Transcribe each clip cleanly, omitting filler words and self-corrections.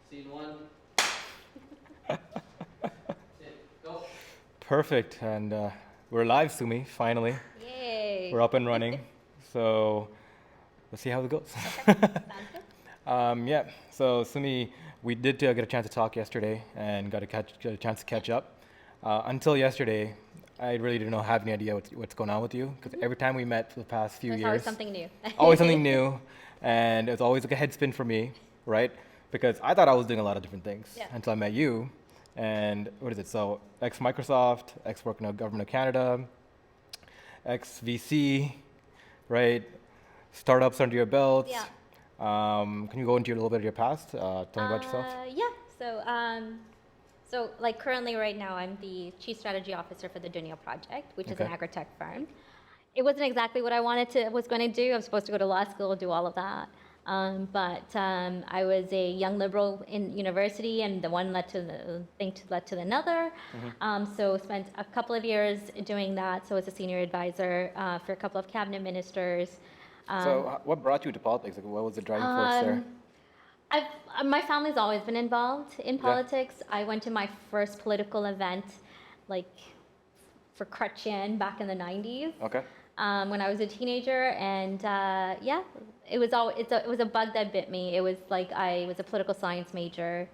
Scene one. Go. Perfect, and we're live, Sumi, finally. Yay. We're up and running, so let's see how it goes. Okay. Sounds good. Yeah, so Sumi, we did get a chance to talk yesterday and got a chance to catch up. Until yesterday, I really didn't have any idea what's going on with you, because every time we met for the past few There's years, always something new. always something new, and it was always like a head spin for me, right? Because I thought I was doing a lot of different things Yeah. until I met you. And what is it? So ex-Microsoft, ex-working in Government of Canada, ex-VC, right? Startups under your belt. Yeah. Can you go into a little bit of your past? Tell me about yourself. Yeah. So like currently right now, I'm the Chief Strategy Officer for the Dunya project, which is an Okay. agri-tech firm. It wasn't exactly what I was going to do. I was supposed to go to law school, do all of that. But I was a young liberal in university, and the one led to the thing led to another. So spent a couple of years doing that. So as a senior advisor for a couple of cabinet ministers. So what brought you to politics? Like, what was the driving force there? My family's always been involved in politics. I went to my first political event, like for Shan back in the 90s. Okay. When I was a teenager, and it was a bug that bit me. It was like I was a political science major.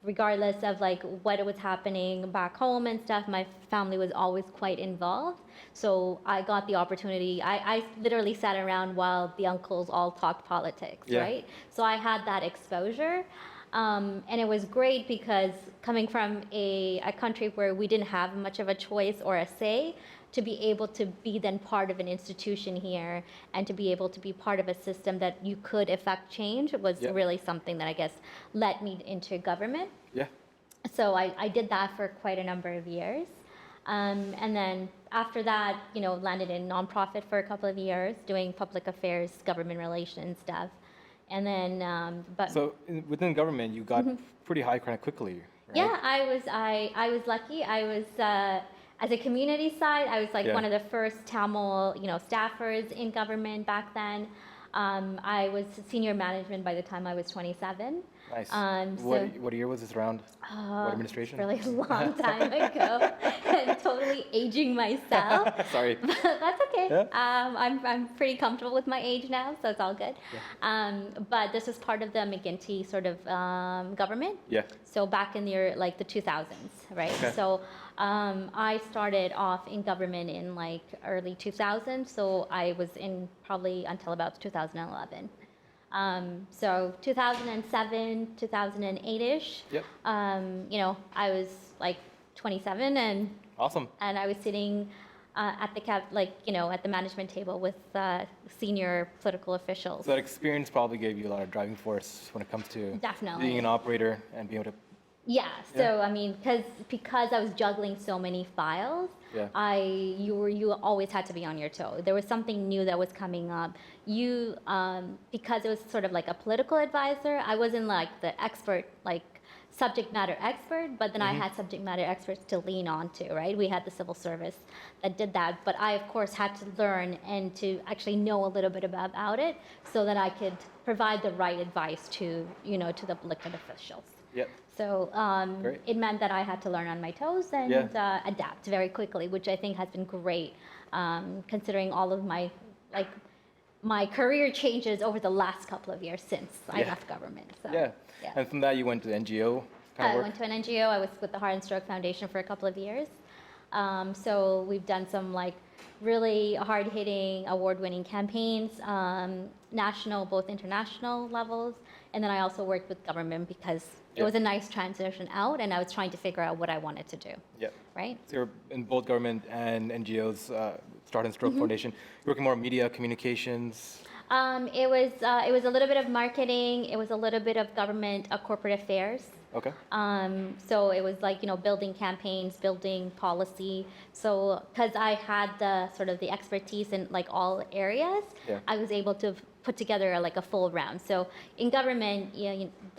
Regardless of like what was happening back home and stuff, my family was always quite involved. So I got the opportunity. I literally sat around while the uncles all talked politics, right? So I had that exposure. And it was great because coming from a country where we didn't have much of a choice or a say, to be able to be then part of an institution here and to be able to be part of a system that you could affect change was really something that I guess led me into government. Yeah. So I did that for quite a number of years. And then after that, landed in nonprofit for a couple of years doing public affairs, government relations stuff. And then, So within government, you got pretty high kind of quickly, right? Yeah, I was lucky. I was as a community side, I was like one of the first Tamil, staffers in government back then. I was senior management by the time I was 27. Nice. So What year was this around? What administration? really a long time ago. I'm totally aging myself. Sorry. But that's okay. Yeah. I'm pretty comfortable with my age now, so it's all good. Yeah. But this is part of the McGuinty sort of government. Yeah. So back in the the 2000s, right? Okay. So I started off in government in like early 2000s. So I was in probably until about 2011. So 2007, 2008-ish. Yep. I was like 27 and Awesome. and I was sitting at the at the management table with senior political officials. So that experience probably gave you a lot of driving force when it comes to Definitely. being an operator and being able to. Yeah. So I mean, because I was juggling so many files, you always had to be on your toe. There was something new that was coming up. Because it was sort of like a political advisor, I wasn't like the expert, like subject matter expert, but then I had subject matter experts to lean on to, right? We had the civil service that did that, but I of course had to learn and to actually know a little bit about it so that I could provide the right advice to the elected officials. Yep. So it meant that I had to learn on my toes and adapt very quickly, which I think has been great, considering all of my career changes over the last couple of years since I left government. So, Yeah. And from that, you went to the NGO kind of I work? went to an NGO. I was with the Heart and Stroke Foundation for a couple of years. So we've done some really hard-hitting, award-winning campaigns, national, both international levels. And then I also worked with government because it was a nice transition out, and I was trying to figure out what I wanted to do. Yeah. Right? So you're in both government and NGOs, Start and Stroke Foundation. You're working more media, communications. It was a little bit of marketing. It was a little bit of government, corporate affairs. Okay. So it was building campaigns, building policy. So because I had the sort of the expertise in all areas, I was able to put together a full round. So in government,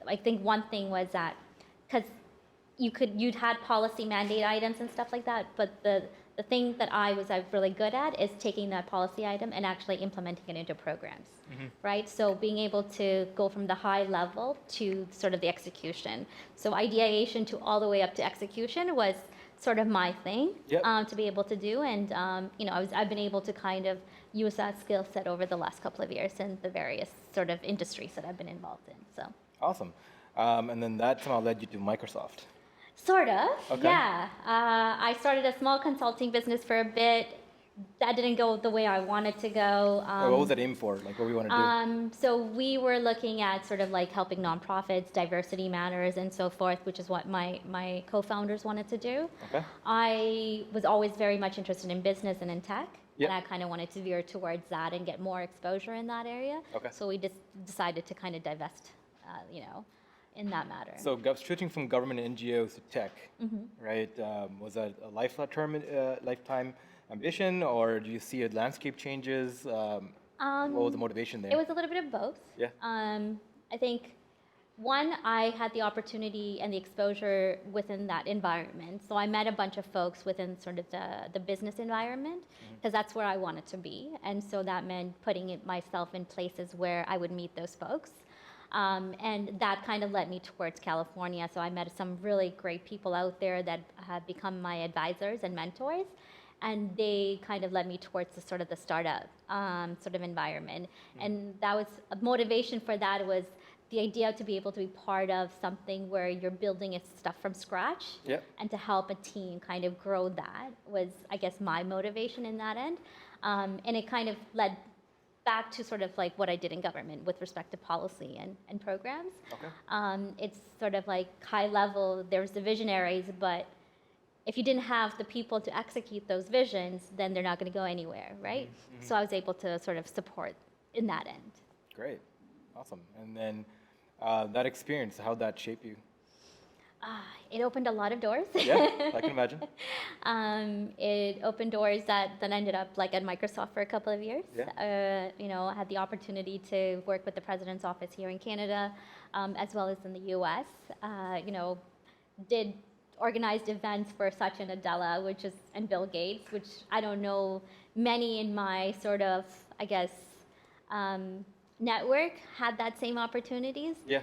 I think one thing was that because you'd had policy mandate items and stuff like that, but the thing that I was really good at is taking that policy item and actually implementing it into programs, right? So being able to go from the high level to sort of the execution. So ideation to all the way up to execution was sort of my thing. Yep. To be able to do, and I've been able to kind of use that skill set over the last couple of years in the various sort of industries that I've been involved in. So Awesome. And then that somehow led you to Microsoft. sort of, Okay. yeah. I started a small consulting business for a bit. That didn't go the way I wanted to go. What was that aim for? Like, what were you want to do? So we were looking at sort of like helping nonprofits, diversity matters, and so forth, which is what my co-founders wanted to do. Okay. I was always very much interested in business and in tech, Yep. and I kind of wanted to veer towards that and get more exposure in that area. Okay. So we just decided to kind of divest, in that matter. So switching from government and NGOs to tech, right? Was that a lifetime ambition, or do you see a landscape changes? What was the motivation there? It was a little bit of both. Yeah. I think one, I had the opportunity and the exposure within that environment. So I met a bunch of folks within sort of the business environment, because that's where I wanted to be. And so that meant putting myself in places where I would meet those folks. And that kind of led me towards California. So I met some really great people out there that have become my advisors and mentors. And they kind of led me towards the sort of the startup sort of environment. And that was a motivation for that was the idea to be able to be part of something where you're building it stuff from scratch. Yep. And to help a team kind of grow that was, I guess, my motivation in that end. And it kind of led back to sort of like what I did in government with respect to policy and programs. Okay. It's sort of like high level, there's the visionaries, but if you didn't have the people to execute those visions, then they're not going to go anywhere, right? So I was able to sort of support in that end. Great. Awesome. And then that experience, how'd that shape you? It opened a lot of doors. Yeah, I can imagine. It opened doors that then ended up like at Microsoft for a couple of years. Yeah. I had the opportunity to work with the President's office here in Canada, as well as in the US. Did organized events for Satya Nadella, and Bill Gates, which I don't know many in my sort of, I guess, network had that same opportunities. Yeah.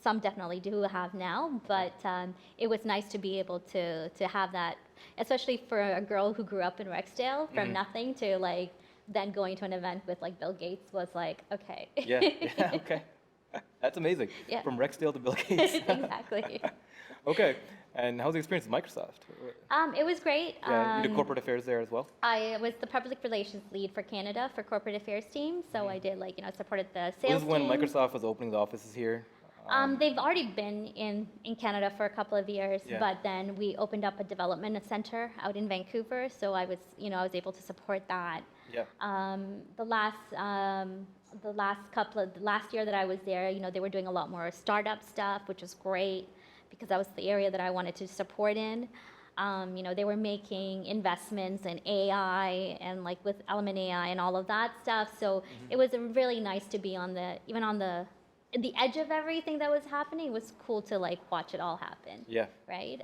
Some definitely do have now, but it was nice to be able to have that, especially for a girl who grew up in Rexdale from nothing to like then going to an event with like Bill Gates was like, okay. Yeah, okay. That's amazing. Yeah. From Rexdale to Bill Gates. Exactly. Okay, and how was the experience with Microsoft? It was great. Yeah, you did corporate affairs there as well? I was the public relations lead for Canada for corporate affairs team, so I did supported the sales This is when team. Microsoft was opening the offices here? They've already been in Canada for a couple of years, Yeah. but then we opened up a development center out in Vancouver, so I was able to support that. Yeah. The last year that I was there, they were doing a lot more startup stuff, which was great because that was the area that I wanted to support in. They were making investments in AI and like with Element AI and all of that stuff. So it was really nice to be on the edge of everything that was happening. It was cool to like watch it all happen. Yeah. Right.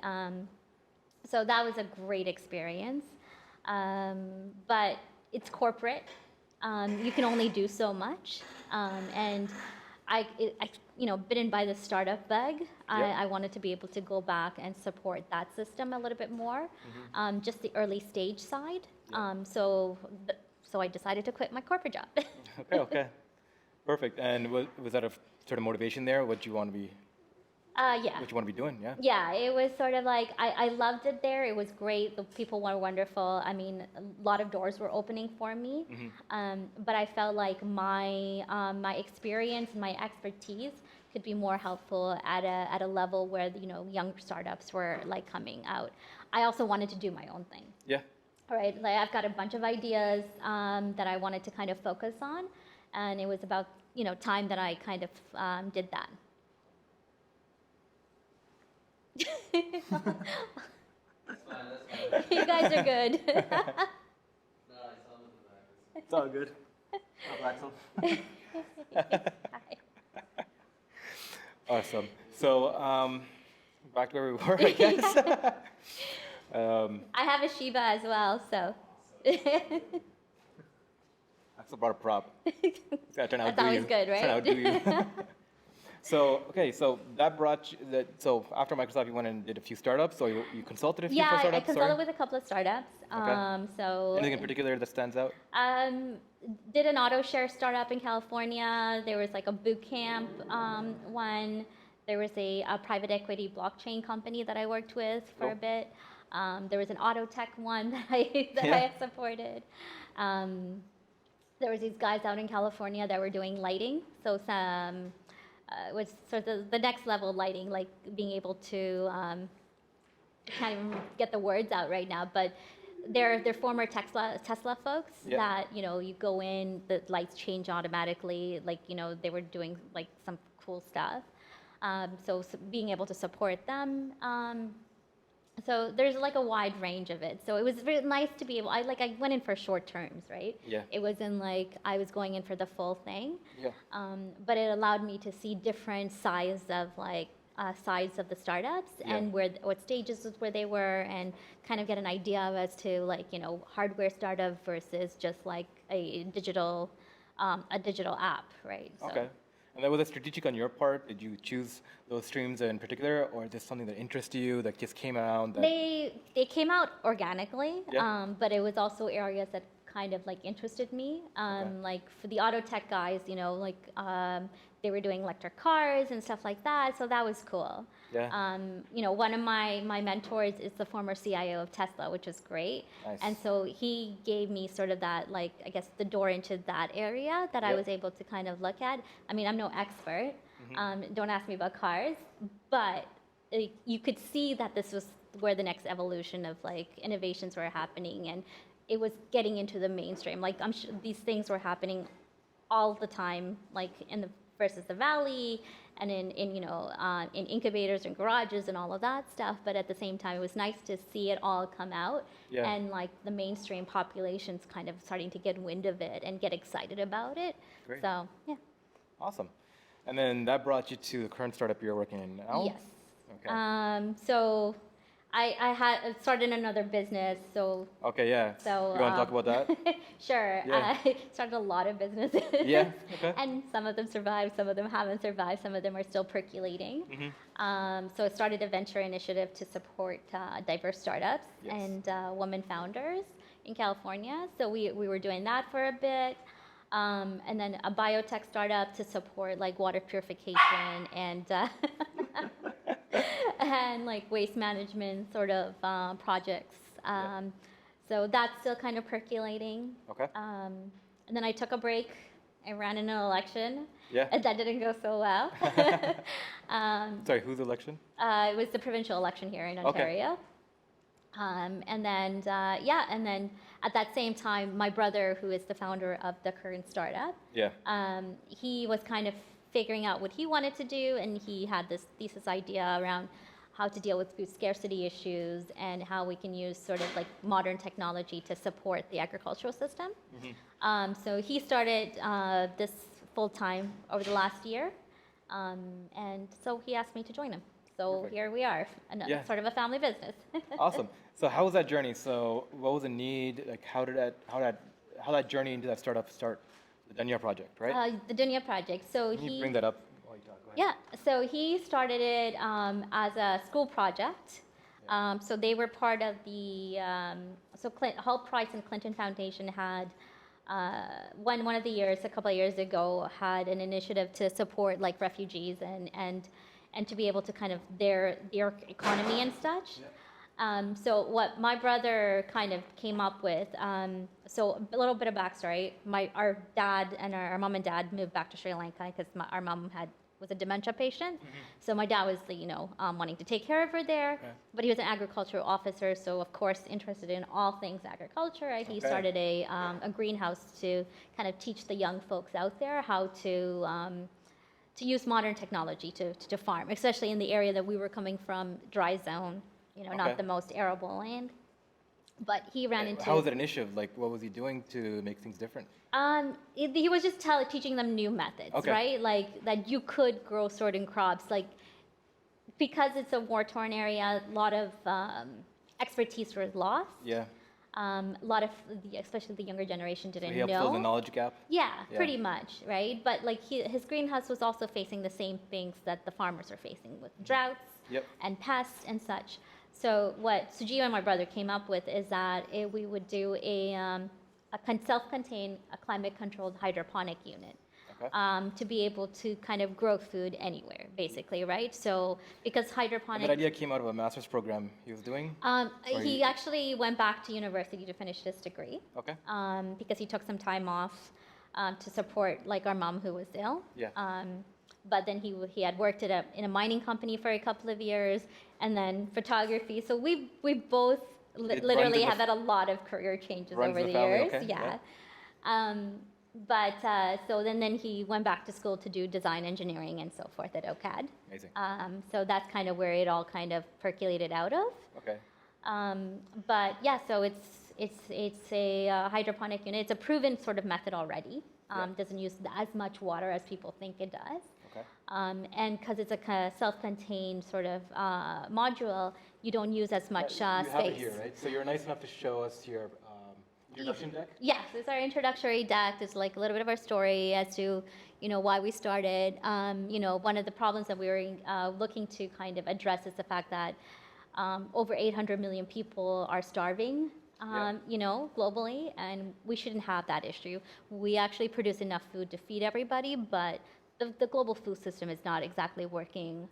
So that was a great experience. But it's corporate. You can only do so much. And I bitten by the startup bug. I wanted to be able to go back and support that system a little bit more, just the early stage side. So I decided to quit my corporate job. Okay. Perfect. And was that a sort of motivation there? What you want to be? Yeah. What you want to be doing? Yeah. Yeah, it was sort of like I loved it there. It was great. The people were wonderful. I mean, a lot of doors were opening for me. But I felt like my experience and my expertise could be more helpful at a level where young startups were like coming out. I also wanted to do my own thing. Yeah. All right, like I've got a bunch of ideas that I wanted to kind of focus on, and it was about time that I kind of did that. That's fine. You guys are good. No, I saw him in the back. It's all good. Awesome. So back to where we were, I guess. I have a Shiba as well, so. That's about a prop. It's gotta turn out That's always you. good, right? Turn out you. So, okay, so that brought you, so after Microsoft, you went and did a few startups, so you consulted a few for Yeah, I startups? consulted with a couple of startups. So Anything in particular that stands out? did an auto share startup in California. There was like a boot camp one. There was a private equity blockchain company that I worked with for a bit. There was an auto tech one that I had supported. There was these guys out in California that were doing lighting. So some was sort of the next level lighting, like being able to can't even get the words out right now, but they're former Tesla folks that, you know, you go in, the lights change automatically, like, you know, they were doing like some cool stuff. So being able to support them. So there's like a wide range of it. So it was really nice to be able, I went in for short terms, right? Yeah. It wasn't like I was going in for the full thing. Yeah. But it allowed me to see different sides of sides of the startups and what stages where they were, and kind of get an idea as to, like, you know, hardware startup versus just like a digital app, right? So. Okay. And that was it strategic on your part? Did you choose those streams in particular, or is this something that interested you, that just came out? They came out organically, Yeah. but it was also areas that kind of like interested me. Like for the auto tech guys, you know, like they were doing electric cars and stuff like that, so that was cool. Yeah. You know, one of my mentors is the former CIO of Tesla, which was great. Nice. And so he gave me sort of that, like, I guess, the door into that area that I was able to kind of look at. I mean, I'm no expert. Don't ask me about cars, but you could see that this was where the next evolution of like innovations were happening, and it was getting into the mainstream. Like, I'm sure these things were happening all the time, like in the versus the valley, and in you know in incubators and garages and all of that stuff. But at the same time, it was nice to see it all come out, and like the mainstream population's kind of starting to get wind of it and get excited about it. Great. So yeah. Awesome. And then that brought you to the current startup you're working in now? Yes. Okay. So I had started another business, so. Okay, yeah. So, you want to talk about that? Sure. Yeah. I started a lot of businesses. Yeah, okay. And some of them survived, some of them haven't survived, some of them are still percolating. So I started a venture initiative to support diverse startups and women founders in California. So we were doing that for a bit. And then a biotech startup to support like water purification and and like waste management sort of projects. So that's still kind of percolating. Okay. And then I took a break. I ran in an election. Yeah. And that didn't go so well. Sorry, whose election? It was the provincial election here in Ontario. And then, and then at that same time, my brother, who is the founder of the current startup, he was kind of figuring out what he wanted to do, and he had this thesis idea around how to deal with food scarcity issues and how we can use sort of like modern technology to support the agricultural system. So he started this full-time over the last year, and so he asked me to join him. So here we are, sort of a family business. Awesome. So how was that journey? So what was the need? Like how that journey into that startup start? The Dunya project, right? The Dunya project. So Can you bring that up while you talk? Go ahead. Yeah. So he started it as a school project. So they were part of the Hull Price and Clinton Foundation had one of the years, a couple of years ago, had an initiative to support like refugees and to be able to kind of their economy and such. So what my brother kind of came up with, so a little bit of backstory, our dad and our mom and dad moved back to Sri Lanka because our mom was a dementia patient. So my dad was, wanting to take care of her there, but he was an agricultural officer, so of course interested in all things agriculture. Right? He started a greenhouse to kind of teach the young folks out there how to use modern technology to farm, especially in the area that we were coming from, dry zone, not the most arable land. But he ran into... How was it an issue? Like, what was he doing to make things different? He was just teaching them new methods, right? Like, that you could grow certain crops. Like, because it's a war-torn area, a lot of expertise was lost. Yeah. A lot of, especially the younger generation, So didn't he helped know. fill the knowledge gap. Yeah, Yeah. pretty much, right? But like his greenhouse was also facing the same things that the farmers are facing with droughts Yep. and pests and such. So what Sujio and my brother came up with is that we would do a self-contained, a climate-controlled hydroponic unit. Okay. To be able to kind of grow food anywhere, basically, right? So because And hydroponic, that idea came out of a master's program he was doing. Or he actually went back to university to finish his degree. Okay. Because he took some time off to support like our mom who was ill. Yeah. But then he had worked in a mining company for a couple of years, and then photography. So we both literally have had a lot of career changes runs over the the family, years. okay, Yeah. So then he went back to school to do design engineering and so forth at OCAD. Amazing. So that's kind of where it all kind of percolated out of. Okay. But yeah, so it's a hydroponic unit. It's a proven sort of method already. Doesn't use as much water as people think it does. Okay. And because it's a self-contained sort of module, you don't use as much You have space. it here, right? So you're nice enough to show us your introduction deck. Yes, it's our introductory deck. It's like a little bit of our story as to, why we started. One of the problems that we were looking to kind of address is the fact that over 800 million people are starving, globally, and we shouldn't have that issue. We actually produce enough food to feed everybody, but the global food system is not exactly working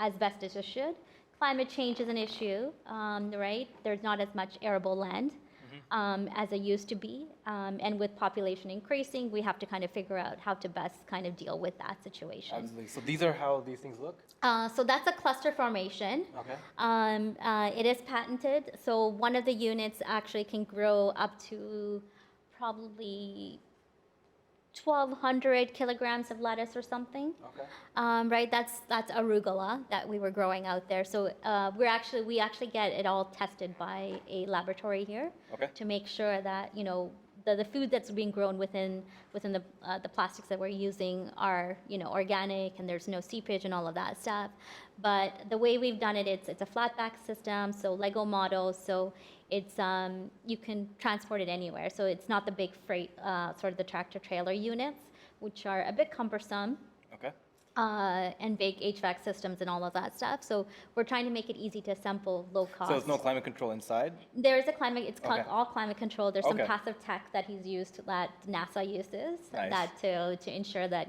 as best as it should. Climate change is an issue, right? There's not as much arable land as it used to be. And with population increasing, we have to kind of figure out how to best kind of deal with that situation. Absolutely. So these are how these things look? So that's a cluster formation. Okay. It is patented. So one of the units actually can grow up to probably 1,200 kilograms of lettuce or something. Okay. Right, that's arugula that we were growing out there. So we actually get it all tested by a laboratory here to make sure that the food that's being grown within the plastics that we're using are organic and there's no seepage and all of that stuff. But the way we've done it, it's a flat back system, so Lego model, so it's you can transport it anywhere. So it's not the big freight sort of the tractor trailer units, which are a bit cumbersome. Okay. And big HVAC systems and all of that stuff. So we're trying to make it easy to assemble, low cost. So there's no climate control inside? There is a climate, it's Okay. all climate controlled. There's some Okay. passive tech that he's used that NASA uses Nice. that to ensure that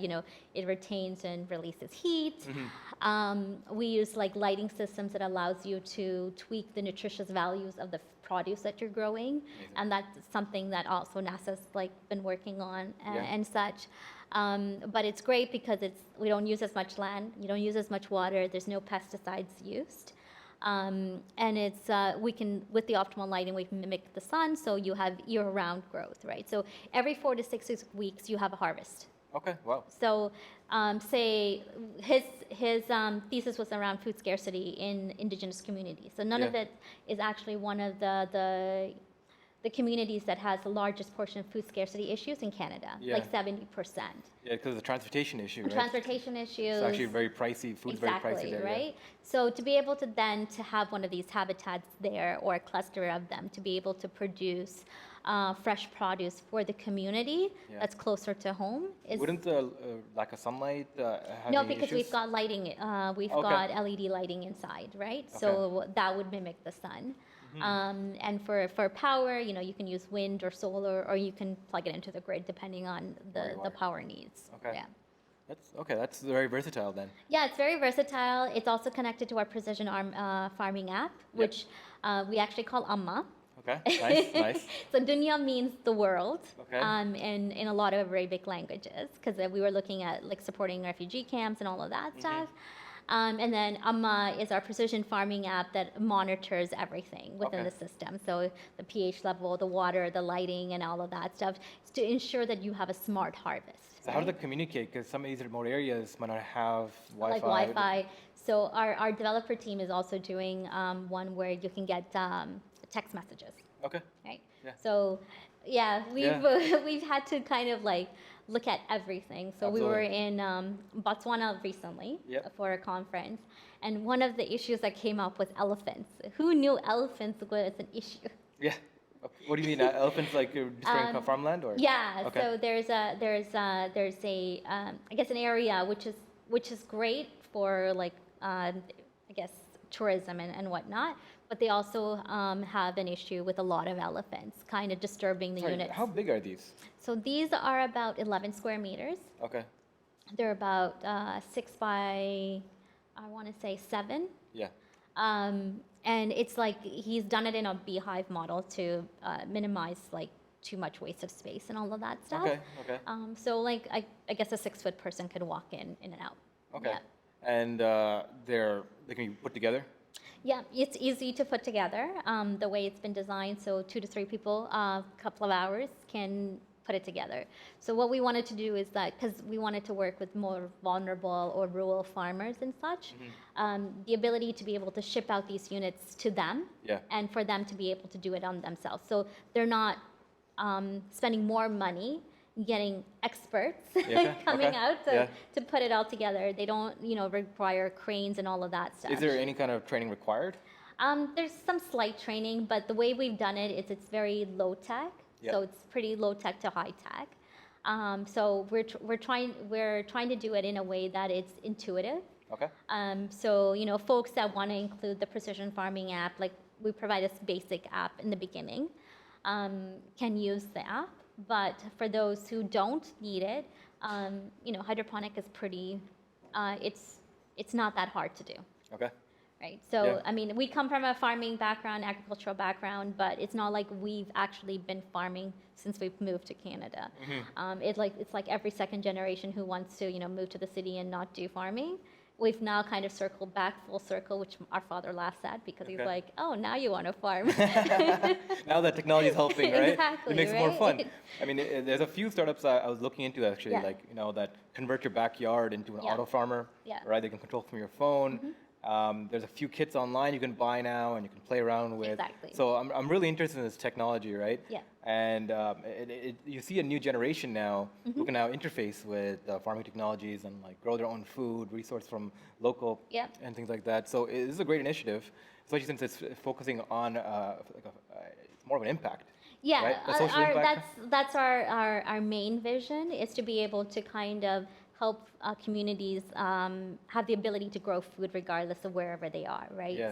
it retains and releases heat. We use like lighting systems that allows you to tweak the nutritious values of the produce that you're growing, and that's something that also NASA's like been working on and such. But it's great because we don't use as much land, you don't use as much water, there's no pesticides used. And it's we can, with the optimal lighting, we can mimic the sun, so you have year-round growth, right? So every 4 to 6 weeks you have a harvest. Okay, wow. So say his thesis was around food scarcity in indigenous communities. So none of it is actually one of the communities that has the largest portion of food scarcity issues in Canada, like 70%. Yeah, because of the transportation issue, right? Transportation issues. It's actually very pricey, food's very pricey there. Right? So to be able to then to have one of these habitats there or a cluster of them to be able to produce fresh produce for the community that's closer to home is... Wouldn't the lack of sunlight have No, any because issues? we've got lighting, we've got LED lighting inside, right? So that would mimic the sun. And for power, you can use wind or solar, or you can plug it into the grid depending on the power needs. Okay. Yeah. That's very versatile then. Yeah, it's very versatile. It's also connected to our precision farming app, which we actually call Amma. Okay, nice, nice. So Dunya means the world, Okay. in a lot of Arabic languages, because we were looking at like supporting refugee camps and all of that stuff. And then Amma is our precision farming app that monitors everything within the system. So the pH level, the water, the lighting, and all of that stuff to ensure that you have a smart harvest. So how do they communicate? Because some of these remote areas might not have Wi-Fi. Like Wi-Fi. So our developer team is also doing one where you can get text messages. Okay. Right. Yeah. So we've had to kind of like look at everything. So we were in Botswana recently for a conference, And one of the issues that came up was elephants. Who knew elephants was an issue? Yeah. What do you mean? Elephants like destroying farmland, or? Yeah. Okay. So there's a I guess an area which is great for like I guess tourism and whatnot, but they also have an issue with a lot of elephants, kind of disturbing the Sorry, units. how big are these? So these are about 11 square meters. Okay. They're about 6 by, I want to say 7. Yeah. And it's like he's done it in a beehive model to minimize like too much waste of space and all of that stuff. Okay. Okay. So like I guess a 6-foot person could walk in and out. Okay. Yeah. And they can be put together. Yeah, it's easy to put together the way it's been designed. So 2 to 3 people, a couple of hours can put it together. So what we wanted to do is that, because we wanted to work with more vulnerable or rural farmers and such, the ability to be able to ship out these units to them, Yeah. and for them to be able to do it on themselves. So they're not spending more money getting experts Yeah, coming okay. out Yeah. to put it all together. They don't, require cranes and all of that stuff. Is there any kind of training required? There's some slight training, but the way we've done it is it's very low tech. Yeah. So it's pretty low tech to high tech. So we're trying to do it in a way that it's intuitive. Okay. So folks that want to include the precision farming app, like we provide this basic app in the beginning, can use the app. But for those who don't need it, hydroponic is pretty. It's not that hard to do. Okay. Right. So, Yeah. I mean, we come from a farming background, agricultural background, but it's not like we've actually been farming since we've moved to Canada. It's like every second generation who wants to, move to the city and not do farming. We've now kind of circled back full circle, which our father laughs at because he's Okay. like, oh, now you want to farm. Now that technology is helping, right? Exactly, It makes it more fun. right? I mean, there's a few startups I was looking into actually, Yeah. like that convert your backyard into an Yeah. auto farmer, Yeah. right? They can control from your phone. There's a few kits online you can buy now and you can play around with. Exactly. So I'm really interested in this technology, right? Yeah. And you see a new generation now who can now interface with farming technologies and like grow their own food, resource from local Yep. and things like that. So this is a great initiative, especially since it's focusing on it's more of an impact. Yeah, Right? A social impact. that's our main vision, is to be able to kind of help communities have the ability to grow food regardless of wherever they are, right? Yeah.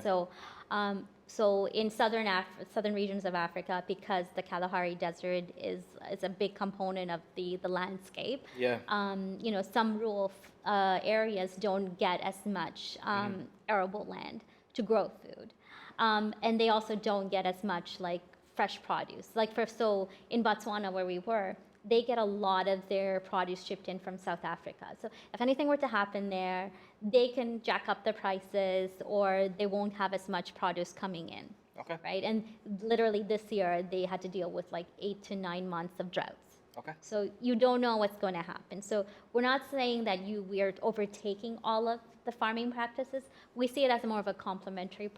So in southern regions of Africa, because the Kalahari Desert is a big component of the landscape. Yeah. Some rural areas don't get as much arable land to grow food, and they also don't get as much like fresh produce. So in Botswana, where we were, they get a lot of their produce shipped in from South Africa. So if anything were to happen there, they can jack up the prices, or they won't have as much produce coming in. Okay. Right? And literally this year, they had to deal with like 8 to 9 months of droughts. Okay. So you don't know what's going to happen. So we're not saying that we are overtaking all of the farming practices. We see it as more of a complementary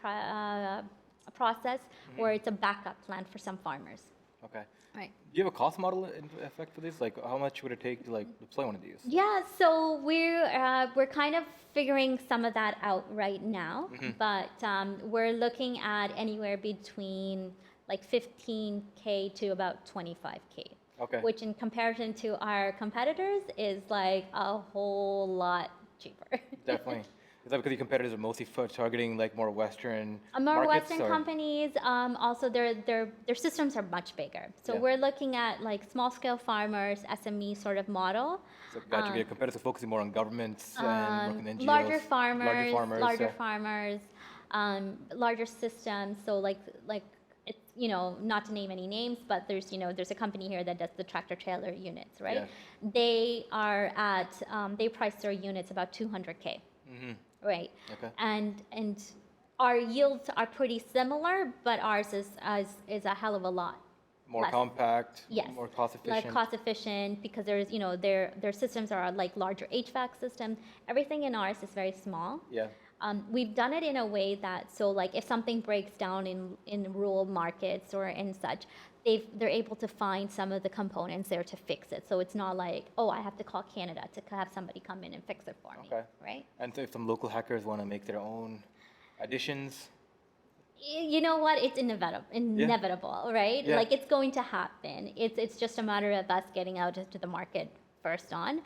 process, where it's a backup plan for some farmers. Okay. Right. Do you have a cost model in effect for this? Like, how much would it take to like deploy one of these? Yeah, so we're kind of figuring some of that out right now, but we're looking at anywhere between like 15K to about 25K. Okay. Which in comparison to our competitors is like a whole lot cheaper. Definitely. Is that because your competitors are mostly targeting like more Western More markets? Western or? companies, also their systems are much bigger. So Yeah. we're looking at like small scale farmers, SME sort of model. So gotcha. Your competitors are focusing more on governments and working in NGOs. Larger farmers, yeah. larger systems. So like it's, not to name any names, but there's a company here that does the tractor trailer units, right? Yeah. They are at they price their units about 200K. Right. Okay. And our yields are pretty similar, but ours is a hell of a lot More less. compact. Yes. More cost efficient. Like cost efficient, because there's their systems are like larger HVAC systems. Everything in ours is very small. Yeah. We've done it in a way that, so like if something breaks down in rural markets or in such, they're able to find some of the components there to fix it. So it's not like, oh, I have to call Canada to have somebody come in and fix it for me, right? And so if some local hackers want to make their own additions, You know what? It's inevitable, right? Yeah. Like it's going to happen. It's just a matter of us getting out to the market first on.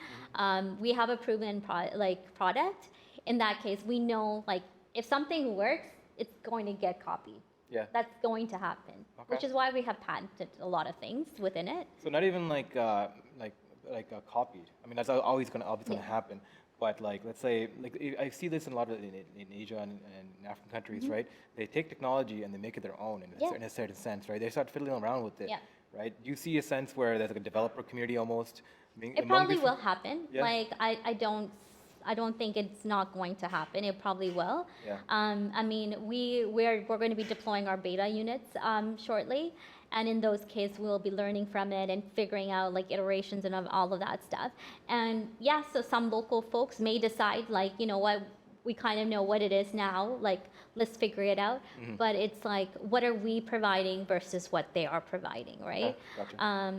We have a proven product. In that case, we know like if something works, it's going to get copied. Yeah. That's going to happen, which is why we have patented a lot of things within it. So not even like copied. I mean, that's always gonna happen. But like, let's say, like I see this in a lot of in Asia and African countries, right? They take technology and they make it their own in a certain sense, right? They start fiddling around with it, right? Do you see a sense where there's like a developer community almost? It probably will happen. Yeah. Like I don't think it's not going to happen. It probably will. Yeah. I mean, we're going to be deploying our beta units shortly, and in those cases, we'll be learning from it and figuring out like iterations and all of that stuff. And yeah, so some local folks may decide like, you know what, we kind of know what it is now. Like, let's figure it out. Mm-hmm. But it's like, what are we providing versus what they are providing, right? Okay. Gotcha.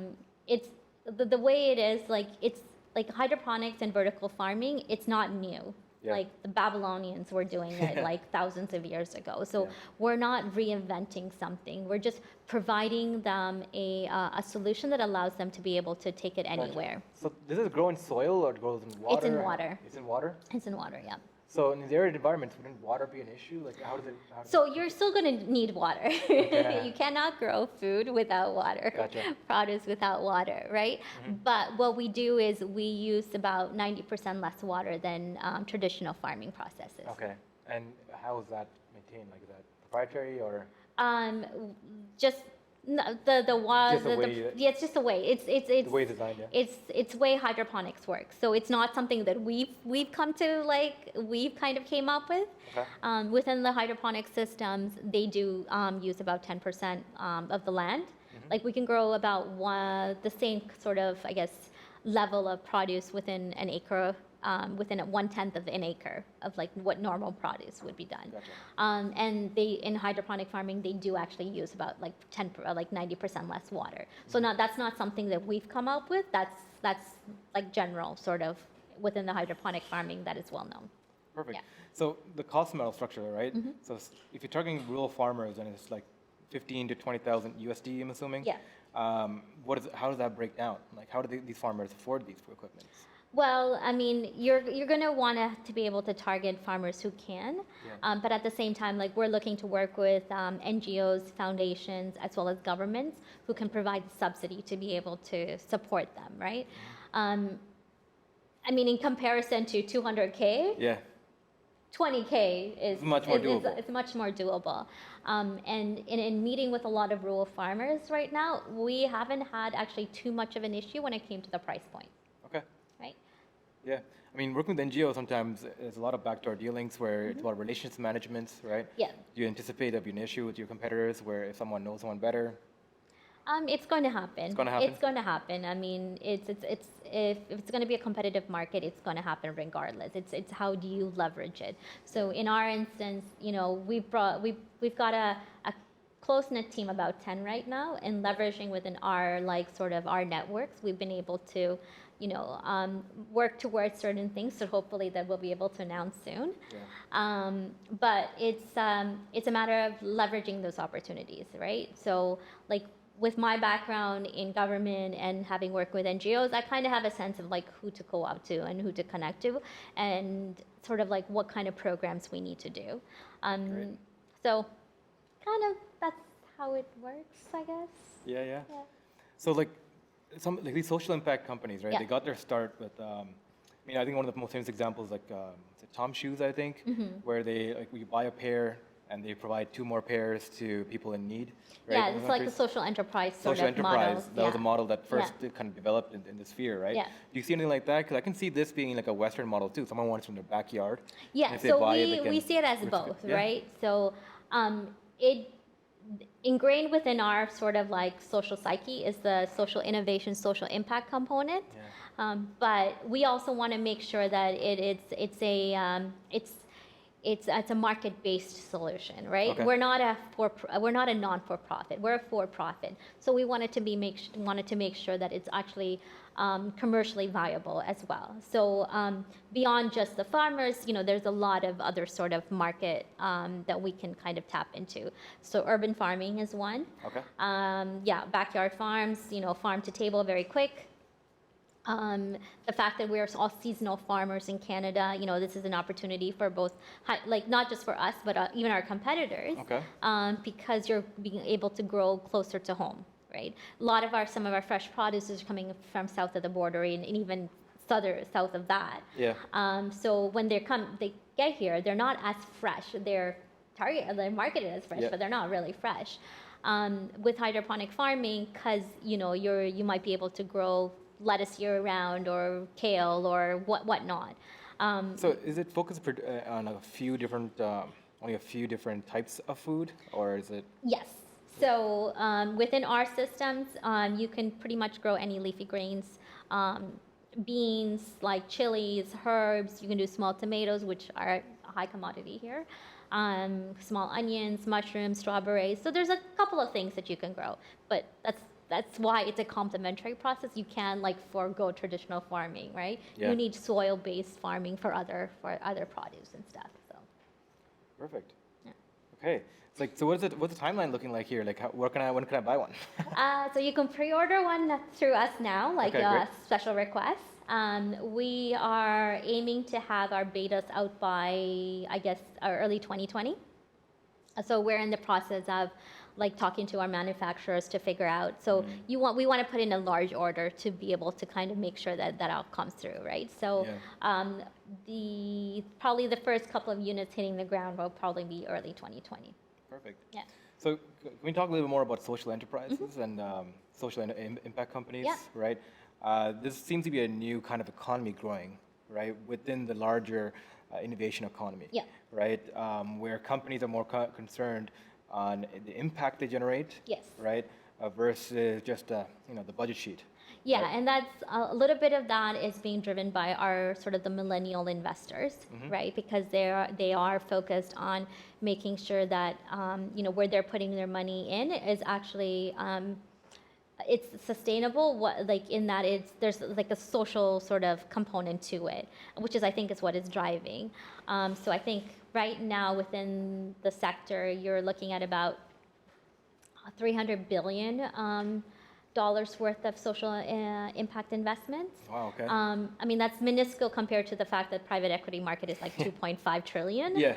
It's the way it is. Like it's. Like hydroponics and vertical farming, it's not new. Yeah. Like the Babylonians were doing it like thousands of years ago. So we're not reinventing something. We're just providing them a solution that allows them to be able to take it anywhere. So does it grow in soil or it grows in water? It's in water. It's in water? It's in water, yeah. So in the arid environments, wouldn't water be an issue? Like how does it? So you're still going to need water. Okay. You cannot grow food without water. Gotcha. Produce without water, right? Mm-hmm. But what we do is we use about 90% less water than traditional farming processes. Okay. And how is that maintained? Like is that proprietary or? Just it's just the way it's the way designed, yeah. It's way hydroponics works. So it's not something that we've come to we've kind of came up with. Okay. Within the hydroponic systems, they do use about 10% of the land. Mm-hmm. Like we can grow about the same sort of level of produce within an acre. Within 1/10 of an acre of like what normal produce would be done. Gotcha. And in hydroponic farming, they do actually use about like 90% less water. So that's not something that we've come up with. That's like general sort of within the hydroponic farming that is well known. Perfect. Yeah. So the cost model structure, right? Mm-hmm. So if you're targeting rural farmers and it's like 15 to 20,000 USD, I'm assuming. Yeah. How does that break down? Like how do these farmers afford these equipment? Well, I mean, you're going to want to be able to target farmers who can, but at the same time, like we're looking to work with NGOs, foundations, as well as governments who can provide subsidy to be able to support them, right? I mean, in comparison to 200K, 20K is much more doable. It's much more doable. And in meeting with a lot of rural farmers right now, we haven't had actually too much of an issue when it came to the price point. Okay. Right? Yeah, I mean, working with NGOs sometimes there's a lot of backdoor dealings where it's about relations management, right? Yeah. Do you anticipate there'll be an issue with your competitors where if someone knows someone better? It's going to happen. It's going to happen. It's going to happen. I mean, if it's going to be a competitive market, it's going to happen regardless. It's how do you leverage it? So in our instance, we've got a close-knit team, about 10 right now, and leveraging within our our networks, we've been able to work towards certain things, so hopefully that we'll be able to announce soon. Yeah. But it's a matter of leveraging those opportunities, right? So like with my background in government and having worked with NGOs, I kind of have a sense of like who to go out to and who to connect to, and sort of like what kind of programs we need to do. So kind of that's how it works, I guess. Yeah. So like these social impact companies, right? Yeah. They got their start with, I think one of the most famous examples, Tom Shoes, I think, where you buy a pair and they provide 2 more pairs to people in need. Right? Yeah, it's like the social enterprise sort of model. That was a model that first kind of developed in this sphere, right? Yeah. Do you see anything like that? Because I can see this being like a Western model too. Someone wants it from their backyard. Yeah, so we see it as both, right? So it ingrained within our sort of like social psyche is the social innovation, social impact component. Yeah. But we also want to make sure that it's a market-based solution, right? Okay. We're not a non-for-profit. We're a for-profit. So we wanted to make sure that it's actually commercially viable as well. So beyond just the farmers, there's a lot of other sort of market that we can kind of tap into. So urban farming is one. Okay. Yeah, backyard farms, farm to table very quick. The fact that we're all seasonal farmers in Canada, this is an opportunity for both, not just for us, but even our competitors. Okay. Because you're being able to grow closer to home, right? Some of our fresh produce is coming from south of the border and even south of that. Yeah. So when they get here, they're not as fresh. They're marketed as fresh, Yeah. but they're not really fresh. With hydroponic farming, because you might be able to grow lettuce year round or kale or whatnot. So is it focused on only a few different types of food, or is it? Yes. So within our systems, you can pretty much grow any leafy greens, beans like chilies, herbs. You can do small tomatoes, which are a high commodity here. Small onions, mushrooms, strawberries. So there's a couple of things that you can grow, but that's why it's a complementary process. You can forego traditional farming, right? Yeah. You need soil-based farming for other produce and stuff. So. Perfect. Yeah. Okay. So what's the timeline looking like here? When can I buy one? So you can pre-order one through us now, Okay, great. special request. We are aiming to have our betas out by, I guess, early 2020. So we're in the process of talking to our manufacturers to figure out. So we want to put in a large order to be able to kind of make sure that all comes through, right? So probably the first couple of units hitting the ground will probably be early 2020. Perfect. Yeah. So can we talk a little bit more about social enterprises and social impact companies, Yeah. right? This seems to be a new kind of economy growing, right, within the larger innovation economy, Yeah. right, where companies are more concerned on the impact they generate, Yes. right, versus just the budget sheet. Yeah, Right. and that's a little bit of that is being driven by our sort of the millennial investors, right? Because they are focused on making sure that where they're putting their money in is actually it's sustainable. In that there's a social sort of component to it, which I think is what is driving. So I think right now within the sector, you're looking at about $300 billion. Dollars worth of social impact investments. Wow. Okay. I mean, that's minuscule compared to the fact that private equity market is 2.5 trillion. Yeah.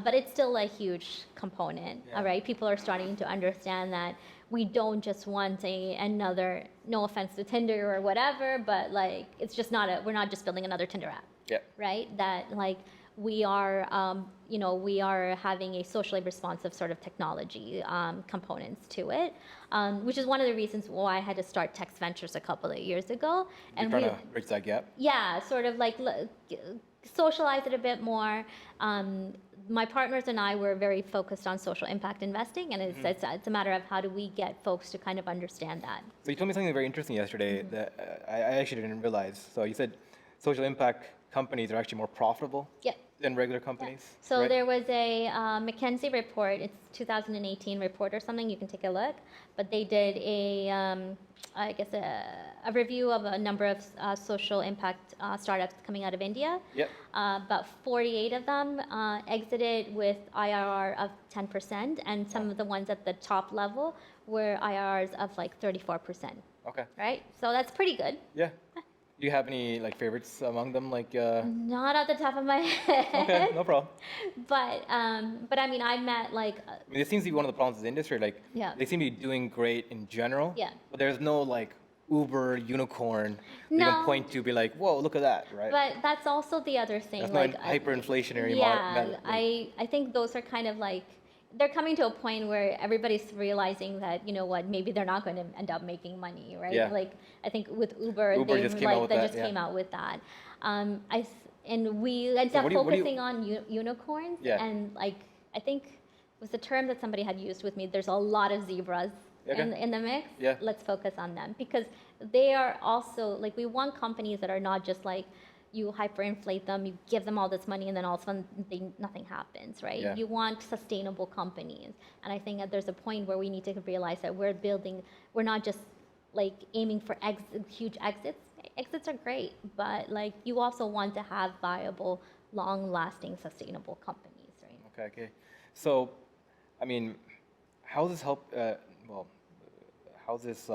But it's still a huge component. Yeah. All right. People are starting to understand that we don't just want another, no offense to Tinder or whatever, but it's just we're not just building another Tinder app. Yeah. Right. That we are, we are having a socially responsive sort of technology components to it, which is one of the reasons why I had to start Text Ventures a couple of years ago. You're trying to bridge that gap? Yeah, sort of socialize it a bit more. My partners and I were very focused on social impact investing, and it's a matter of how do we get folks to kind of understand that. So you told me something very interesting yesterday that I actually didn't realize. So you said social impact companies are actually more profitable than regular companies. Yeah. So right? there was a McKinsey report. It's 2018 report or something. You can take a look. But they did a review of a number of social impact startups coming out of India. Yep. About 48 of them exited with IRR of 10%, and some of the ones at the top level were IRRs of 34%. Okay. Right. So that's pretty good. Yeah. Do you have any favorites among them? Not at the top of my head. Okay, no problem. But I mean, I met I mean, this seems to be one of the problems of the industry. They seem to be doing great in general. Yeah. But there's no Uber unicorn that you can point to, be whoa, look at that, right? But that's also the other thing. That's not hyperinflationary. I think those are kind of they're coming to a point where everybody's realizing that maybe they're not going to end up making money, right? Yeah. I think with Uber they just came out with that. And we ended up focusing on unicorns, and I think it was the term that somebody had used with me. There's a lot of zebras in the mix. Yeah. Let's focus on them because they are also we want companies that are not just you hyperinflate them, you give them all this money, and then all of a sudden nothing happens, right? Yeah. You want sustainable companies. And I think that there's a point where we need to realize that we're not just like aiming for huge exits. Exits are great, but like you also want to have viable, long-lasting, sustainable companies, right? Okay. So, I mean, how does how's this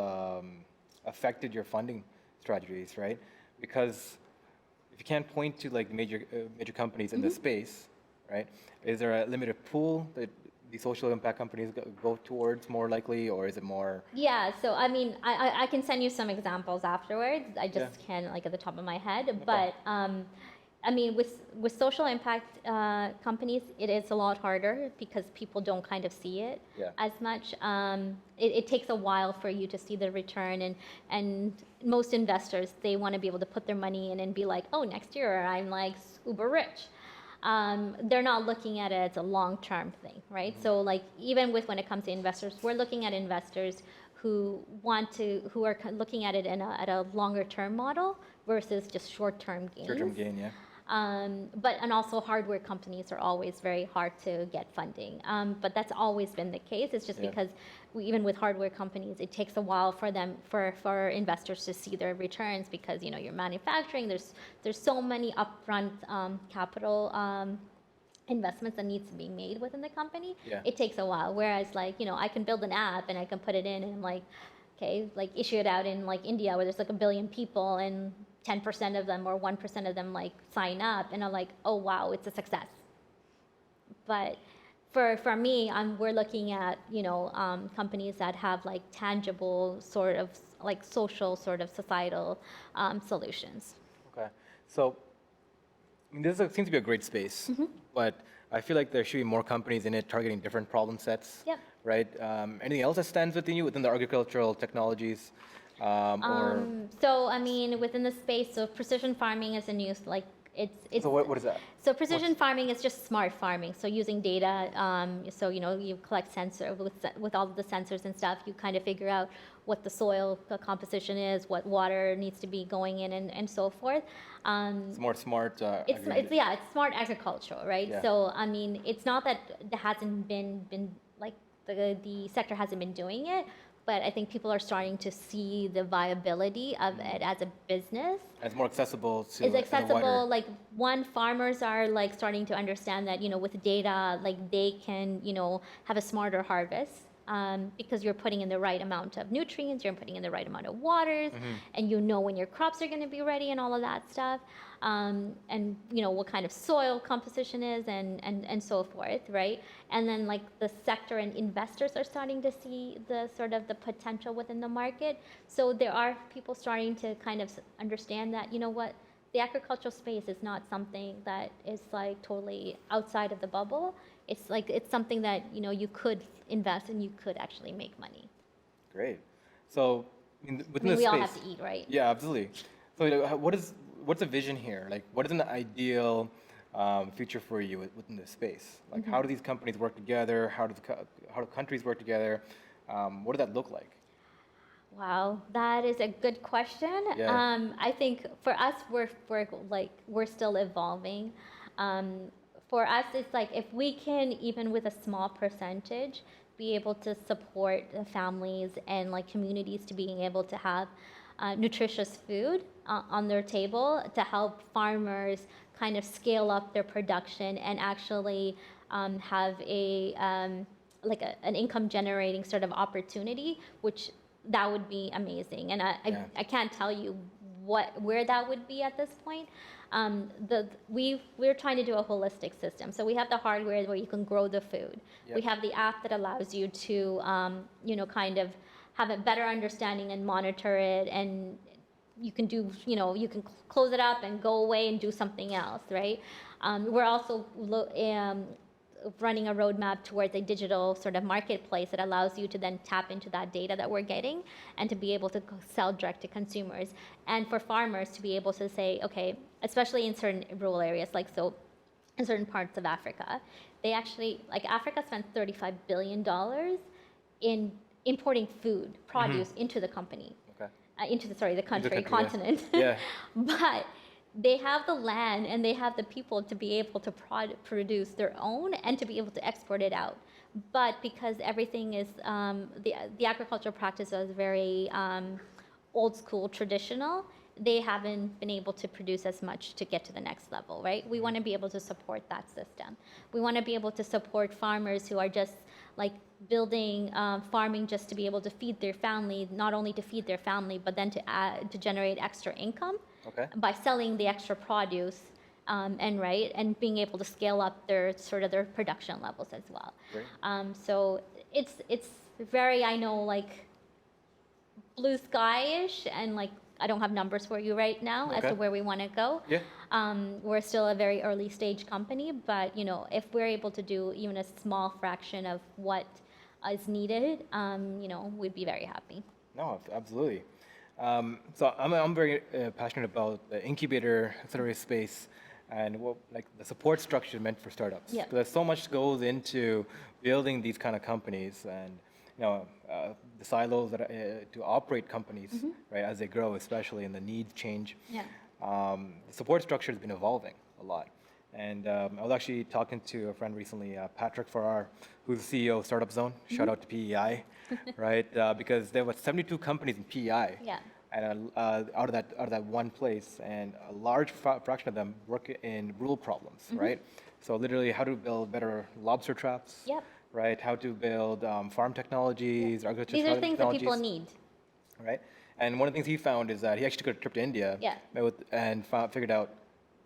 affected your funding strategies, right? Because if you can't point to like major companies in the space, right? Is there a limited pool that the social impact companies go towards more likely, or is it more? Yeah, so I mean, I can send you some examples afterwards. I just can't like at the top of my head, but I mean, with social impact companies, it is a lot harder because people don't kind of see it as much. It takes a while for you to see the return, and most investors, they want to be able to put their money in and be like, oh, next year I'm like uber rich. They're not looking at it as a long-term thing, right? So like even when it comes to investors, we're looking at investors who are looking at it at a longer-term model versus just short-term gains. Short-term gain, yeah. And also hardware companies are always very hard to get funding. But that's always been the case. It's just because even with hardware companies, it takes a while for investors to see their returns because you're manufacturing. There's so many upfront capital investments that needs to be made within the company. It takes a while. Whereas I can build an app and I can put it in and I'm like, okay, like issue it out in like India where there's like 1 billion people and 10% of them or 1% of them like sign up and I'm like, oh wow, it's a success. But for me, we're looking at companies that have like tangible sort of like social sort of societal solutions. Okay, so I mean, this seems to be a great space, but I feel like there should be more companies in it targeting different problem sets. Yep. Right. Anything else that stands within you within the agricultural technologies? So I mean, within the space, so precision farming is a new it's. So what is that? So precision farming is just smart farming. So using data, so you collect sensor with all of the sensors and stuff. You kind of figure out what the soil composition is, what water needs to be going in, and so forth. It's more smart. It's smart agriculture, right? Yeah. So I mean, it's not that there hasn't been like the sector hasn't been doing it. But I think people are starting to see the viability of it as a business. It's more accessible to. It's accessible. Like farmers are like starting to understand that with data, like they can have a smarter harvest because you're putting in the right amount of nutrients, you're putting in the right amount of waters, and when your crops are going to be ready and all of that stuff, and what kind of soil composition is and so forth, right? And then like the sector and investors are starting to see the sort of the potential within the market. So there are people starting to kind of understand that the agricultural space is not something that is like totally outside of the bubble. It's something that you could invest and you could actually make money. Great. So within the space, we all have to eat, right? Yeah, absolutely. So what's the vision here? Like, what is an ideal future for you within this space? Like, how do these companies work together? How do countries work together? What does that look like? Wow, that is a good question. Yeah. I think for us, we're still evolving. For us, it's like if we can, even with a small percentage, be able to support the families and like communities to being able to have nutritious food on their table to help farmers kind of scale up their production and actually have an income generating sort of opportunity, which that would be amazing. And I can't tell you where that would be at this point. We're trying to do a holistic system. So we have the hardware where you can grow the food. Yep. We have the app that allows you to, kind of have a better understanding and monitor it. And you can do, you can close it up and go away and do something else, right? We're also running a roadmap towards a digital sort of marketplace that allows you to then tap into that data that we're getting and to be able to sell direct to consumers. And for farmers to be able to say, okay, especially in certain rural areas, in certain parts of Africa, they actually, Africa spends $35 billion in importing food, produce into the company. Okay. The country, country, continent. Yeah. But they have the land and they have the people to be able to produce their own and to be able to export it out. But because everything is, the agricultural practice is very old school, traditional, they haven't been able to produce as much to get to the next level, right? We want to be able to support that system. We want to be able to support farmers who are just like building farming just to be able to feed their family, not only to feed their family, but then to generate extra income by selling the extra produce and being able to scale up their production levels as well. So it's very, I know, like blue sky-ish, and like I don't have numbers for you right now as to where we want to go. We're still a very early stage company, but you know, if we're able to do even a small fraction of what is needed, you know, we'd be very happy. No, absolutely. So I'm very passionate about the incubator accelerator space and what, like the support structure meant for startups. Yeah. Because so much goes into building these kind of companies, and you know, the silos that to operate companies, right, as they grow, especially, and the needs change. The support structure has been evolving a lot. And I was actually talking to a friend recently, Patrick Farrar, who's the CEO of Startup Zone. Shout out to PEI, right? Because there were 72 companies in PEI. And out of that one place, and a large fraction of them work in rural problems, right? So literally, how to build better lobster traps, right? How to build farm technologies, agriculture These are things that people technologies, need. right? And one of the things he found is that he actually took a trip to India and figured out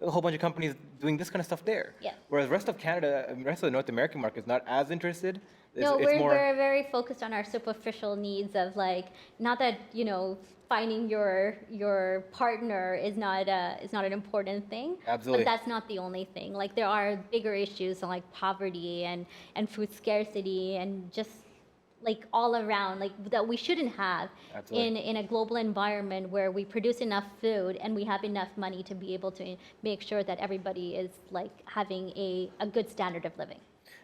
a whole bunch of companies doing this kind of stuff there. Whereas the rest of Canada, the rest of the North American market is not as interested. No, we're very focused on our superficial needs of, like, not that, you know, finding your partner is not an important thing. Absolutely. But that's not the only thing. Like, there are bigger issues like poverty and food scarcity and just like all around, like, that we shouldn't have in a global environment where we produce enough food and we have enough money to be able to make sure that everybody is like having a good standard of living.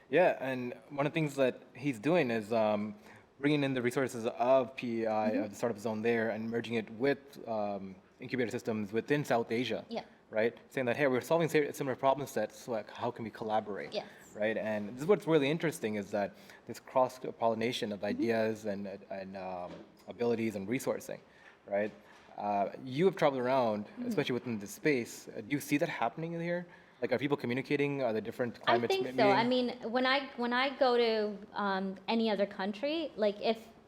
Yeah, and one of the things that he's doing is bringing in the resources of PEI, of the Startup Zone there, and merging it with incubator systems within South Asia, right? Saying that, hey, we're solving similar problem sets, so like, how can we collaborate? Right, and this is what's really interesting, is that this cross-pollination of ideas and abilities and resourcing, right? You have traveled around, especially within this space. Do you see that happening in here? Like, are people communicating? Are the different climates? I think so. I mean, when I go to any other country, like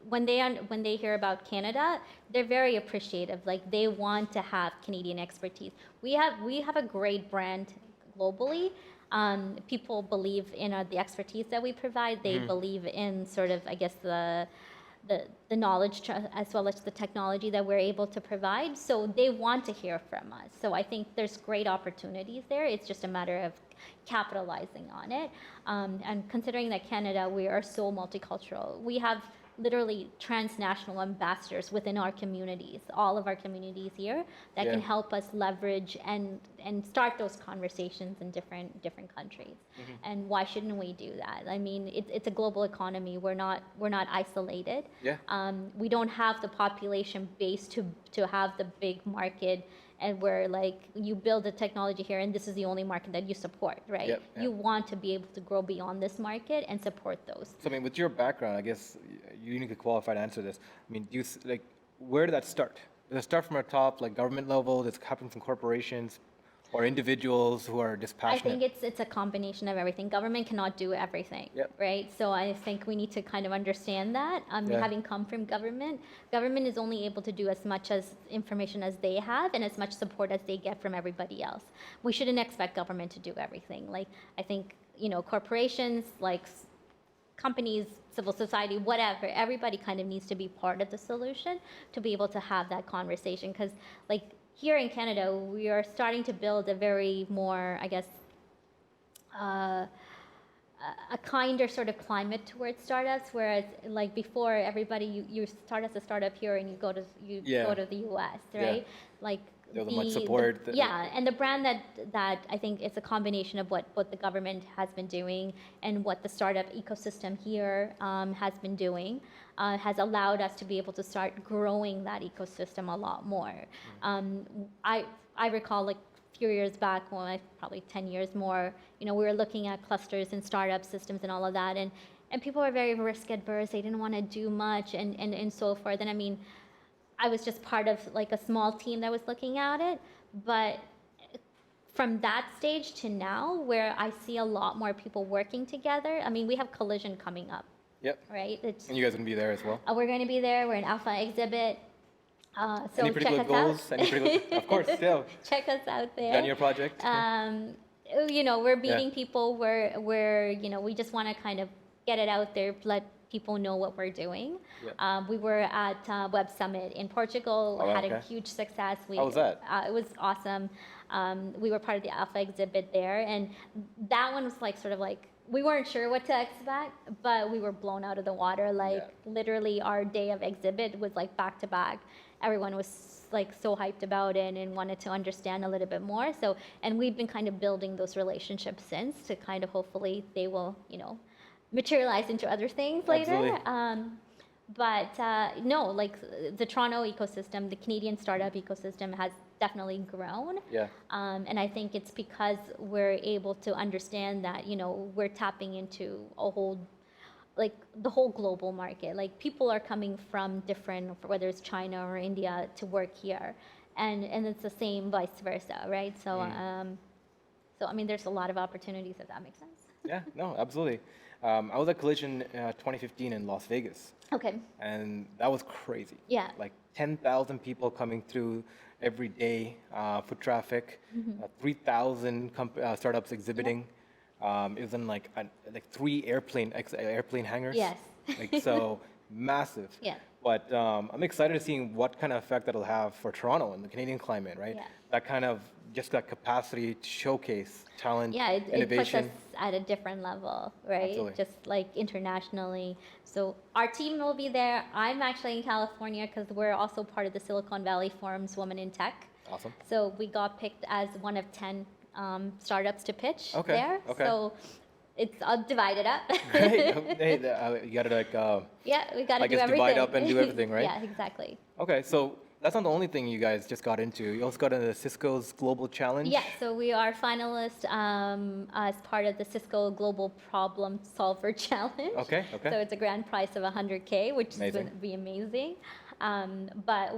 when they hear about Canada, they're very appreciative. Like, they want to have Canadian expertise. We have a great brand globally. People believe in the expertise that we provide. They believe in sort of, I guess, the knowledge as well as the technology that we're able to provide. So they want to hear from us. So I think there's great opportunities there. It's just a matter of capitalizing on it. And considering that Canada, we are so multicultural, we have literally transnational ambassadors within our communities, all of our communities here, that can help us leverage and start those conversations in different countries. And why shouldn't we do that? I mean, it's a global economy. We're not isolated. We don't have the population base to have the big market, and where like you build a technology here and this is the only market that you support, right? You want to be able to grow beyond this market and support those. So I mean, with your background, I guess you're uniquely qualified to answer this. I mean, do you like, where did that start? Did it start from our top, like government level? Does it happen from corporations or individuals who are dispassionate? I think it's a combination of everything. Government cannot do everything, right? So I think we need to kind of understand that. Having come from government is only able to do as much as information as they have and as much support as they get from everybody else. We shouldn't expect government to do everything. Like, I think, you know, corporations, like companies, civil society, whatever, everybody kind of needs to be part of the solution to be able to have that conversation. Because, like, here in Canada, we are starting to build a very more, I guess, a kinder sort of climate towards startups. Whereas, like before, everybody you start as a startup here and you go to the US, right? Like much support. And the brand that I think it's a combination of what the government has been doing and what the startup ecosystem here has been doing. Has allowed us to be able to start growing that ecosystem a lot more. I recall, like few years back, well, probably 10 years more, we were looking at clusters and startup systems and all of that, and people were very risk adverse. They didn't want to do much and so forth. And I mean, I was just part of like a small team that was looking at it, but from that stage to now, where I see a lot more people working together. I mean, we have Collision coming up. Yep. Right? And you guys are going to be there as well? We're going to be there. We're an alpha exhibit. So Any particular check us goals? out. Any particular, of course, yeah. Check us out there. Done your project? We're meeting people. We're we just want to kind of get it out there, let people know what we're doing. Yeah. We were at Web Summit in Portugal. Oh, had okay. a huge success. How was that? It was awesome. We were part of the alpha exhibit there, and that one was like sort of like, we weren't sure what to expect, but we were blown out of the water. Like literally our day of exhibit was like back to back. Everyone was like so hyped about it and wanted to understand a little bit more. So, and we've been kind of building those relationships since to kind of hopefully they will, materialize into other things later. No, like the Toronto ecosystem, the Canadian startup ecosystem has definitely grown. Yeah. And I think it's because we're able to understand that, we're tapping into a whole, like the whole global market. Like people are coming from different, whether it's China or India, to work here. And it's the same vice versa, right? So, I mean, there's a lot of opportunities, if that makes sense. Yeah, no, absolutely. I was at Collision 2015 in Las Vegas. Okay. And that was crazy. Yeah. Like 10,000 people coming through every day, foot traffic, 3,000 startups exhibiting. It was in like 3 airplane hangars. Yes. Like so massive. Yeah. But I'm excited to see what kind of effect that'll have for Toronto and the Canadian climate, right? Yeah. That kind of just that capacity to showcase talent, Yeah, it puts innovation. us at a different level, right? Absolutely. Just like internationally. So our team will be there. I'm actually in California because we're also part of the Silicon Valley Forum's Women in Tech. Awesome. So we got picked as one of 10 startups to pitch Okay, there. okay. So it's divided up. Great. Hey, you got to Yeah, we got to I do guess everything. divide up and do everything, right? Yeah, exactly. Okay, so that's not the only thing you guys just got into. You also got into Cisco's Global Challenge. Yeah, so we are finalists as part of the Cisco Global Problem Solver Challenge. Okay. So it's a grand prize of $100K, which is Amazing. going to be amazing. But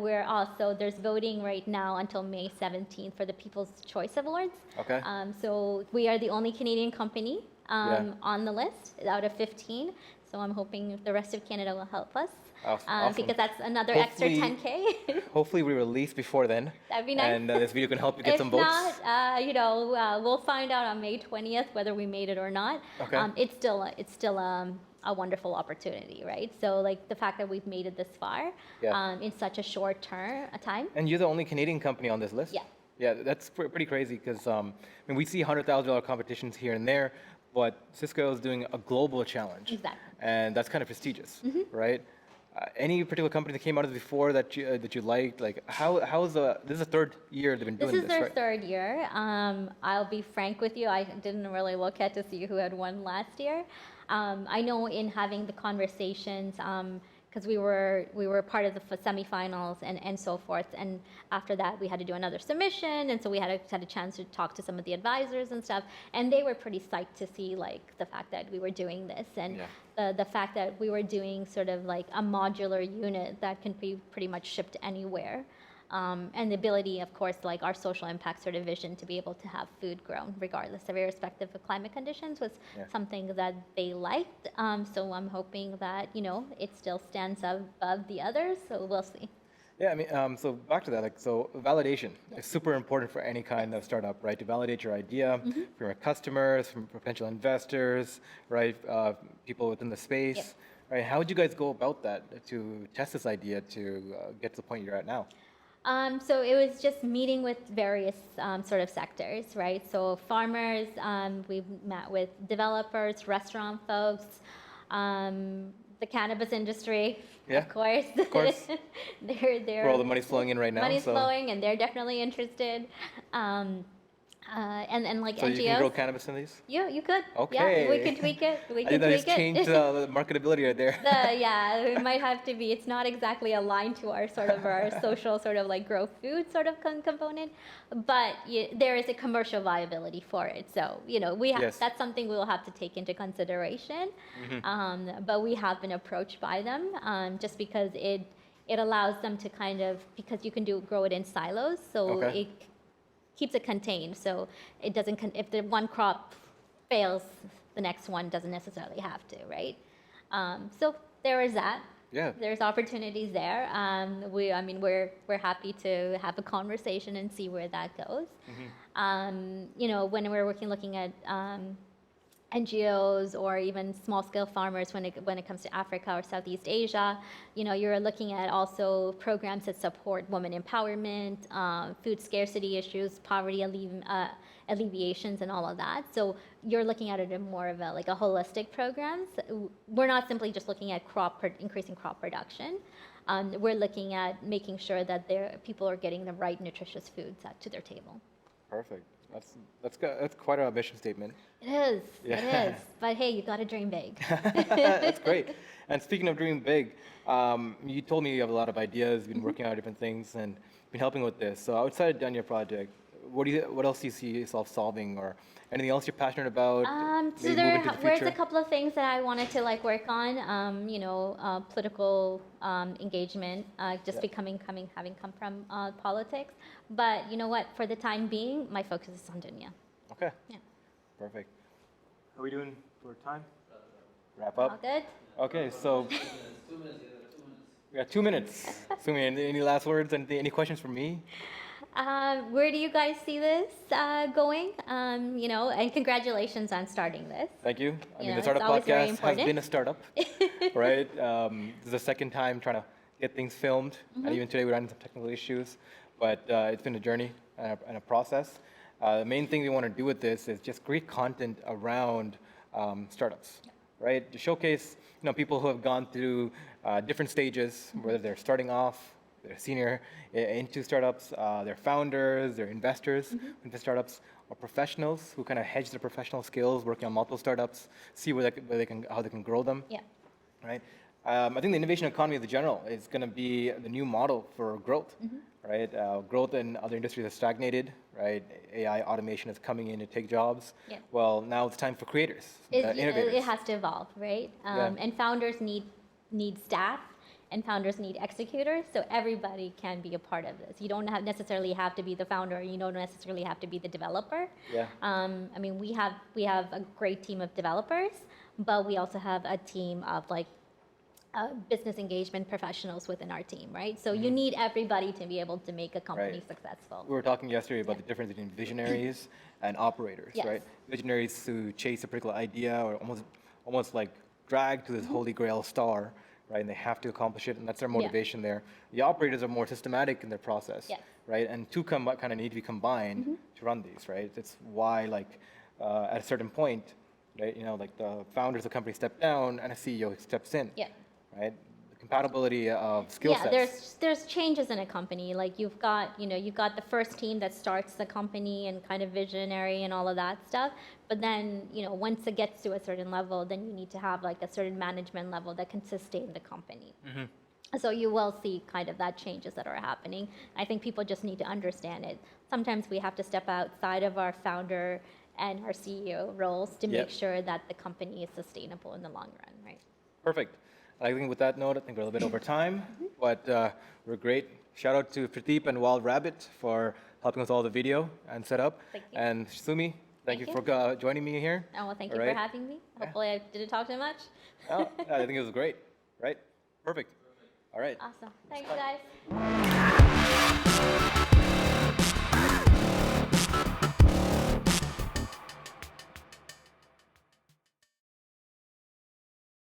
there's voting right now until May 17th for the People's Choice Awards. Okay. So we are the only Canadian company on the list out of 15. So I'm hoping the rest of Canada will help us. Awesome. Because that's another Hopefully- extra 10K. Hopefully we release before then. That'd be nice. And this video can help you get If some votes. not, we'll find out on May 20th whether we made it or not. Okay. It's still a wonderful opportunity, right? So like the fact that we've made it this far in such a short time. And you're the only Canadian company on this list? Yeah. Yeah, that's pretty crazy because we see $100,000 competitions here and there, but Cisco is doing a global challenge. Exactly. And that's kind of prestigious, right? Any particular company that came out of this before that you liked? Like, how's this is the 3rd year they've been doing This this, is their right? 3rd year. I'll be frank with you. I didn't really look at to see who had won last year. I know in having the conversations, because we were part of the semifinals and so forth, and after that we had to do another submission, and so we had a chance to talk to some of the advisors and stuff, and they were pretty psyched to see like the fact that we were doing this, and the fact that we were doing sort of like a modular unit that can be pretty much shipped anywhere. And the ability, of course, like our social impact sort of vision to be able to have food grown regardless of irrespective of climate conditions was something that they liked. So I'm hoping that, it still stands above the others. So we'll see. Yeah, I mean, so back to that, like, so validation is super important for any kind of startup, right? To validate your idea from your customers, from potential investors, right? People within the space, right? How would you guys go about that to test this idea to get to the point you're at now? So it was just meeting with various sort of sectors, right? So farmers, we've met with developers, restaurant folks, the cannabis industry, of course. Of course. they're Where all the money's flowing in right now. Money's flowing, and they're definitely interested. And like So NGOs. you can grow cannabis in these? Yeah, you could. Okay. Yeah, we can tweak it. We I can think that has tweak it. changed the marketability right there. Yeah, it might have to be. It's not exactly aligned to our sort of our social sort of like grow food sort of component, but there is a commercial viability for it. So Yes. that's something we'll have to take into consideration. But we have been approached by them just because it allows them to kind of, because you can grow it in silos, so Okay. it keeps it contained, so it doesn't. If the one crop fails, the next one doesn't necessarily have to, right? So there is that. Yeah. There's opportunities there. We're happy to have a conversation and see where that goes. When we're looking at NGOs or even small-scale farmers when it comes to Africa or Southeast Asia, you're looking at also programs that support women empowerment, food scarcity issues, poverty alleviations, and all of that. So you're looking at it in more of a holistic programs. We're not simply just looking at increasing crop production. We're looking at making sure that people are getting the right nutritious foods to their table. Perfect. That's quite a mission statement. It is. Yeah. It is. But hey, you got to dream big. That's great. And speaking of dreaming big, you told me you have a lot of ideas, you've been working on different things, and been helping with this. So outside of Dunya project, what else do you see yourself solving, or anything else you're passionate about? So maybe move into the there's future? a couple of things that I wanted to work on. Political engagement, having come from politics. But you know what? For the time being, my focus is on Dunya. Okay. Yeah. Perfect. How are we doing for time? Wrap up? All good? Okay, so 2 minutes. we got 2 minutes. Sumi, any last words? Any questions for me? Where do you guys see this going? And congratulations on starting this. Thank you. I mean, the it's Startup always very Podcast has important. been a startup, right? This is the second time trying to get things filmed, and even today we ran into some technical issues, but it's been a journey and a process. The main thing we want to do with this is just create content around startups, right? To showcase, people who have gone through different stages, whether they're starting off, they're senior into startups, they're founders, they're investors into startups, or professionals who kind of hedge their professional skills, working on multiple startups, see how they can grow them. Yeah. Right. I think the innovation economy in general is going to be the new model for growth. Right. Growth in other industries has stagnated. Right. AI automation is coming in to take jobs. Yeah. Well, now it's time for creators, innovators. It has to evolve, right? And founders need staff, and founders need executors, so everybody can be a part of this. You don't necessarily have to be the founder. You don't necessarily have to be the developer. Yeah. We have a great team of developers, but we also have a team of business engagement professionals within our team, right? So you need everybody to be able to make a company successful. We were talking yesterday about the difference between visionaries and operators, Yes. right? Visionaries who chase a particular idea or almost like drag to this holy grail star, right? And they have to accomplish it, and that's their motivation there. The operators are more systematic in their process, Yes. right? And two kind of need to be combined to run these, right? That's why, at a certain point, right? The founders of the company step down and a CEO steps in. Yeah. Right? The compatibility of skill sets. Yeah, there's changes in a company. You've got the first team that starts the company and kind of visionary and all of that stuff. But then, once it gets to a certain level, then you need to have a certain management level that can sustain the company. So you will see kind of that changes that are happening. I think people just need to understand it. Sometimes we have to step outside of our founder and our CEO roles to make sure that the company is sustainable in the long run, right? Perfect. I think with that note, I think we're a little bit over time, but we're great. Shout out to Pradeep and Wild Rabbit for helping us all the video and setup. Thank you. And Sumi, thank you you. for joining me here. Oh, well, thank you All right. for having me. Hopefully I didn't talk too much. Oh, I think it was great, right? Perfect. All right. Awesome. Thanks, guys.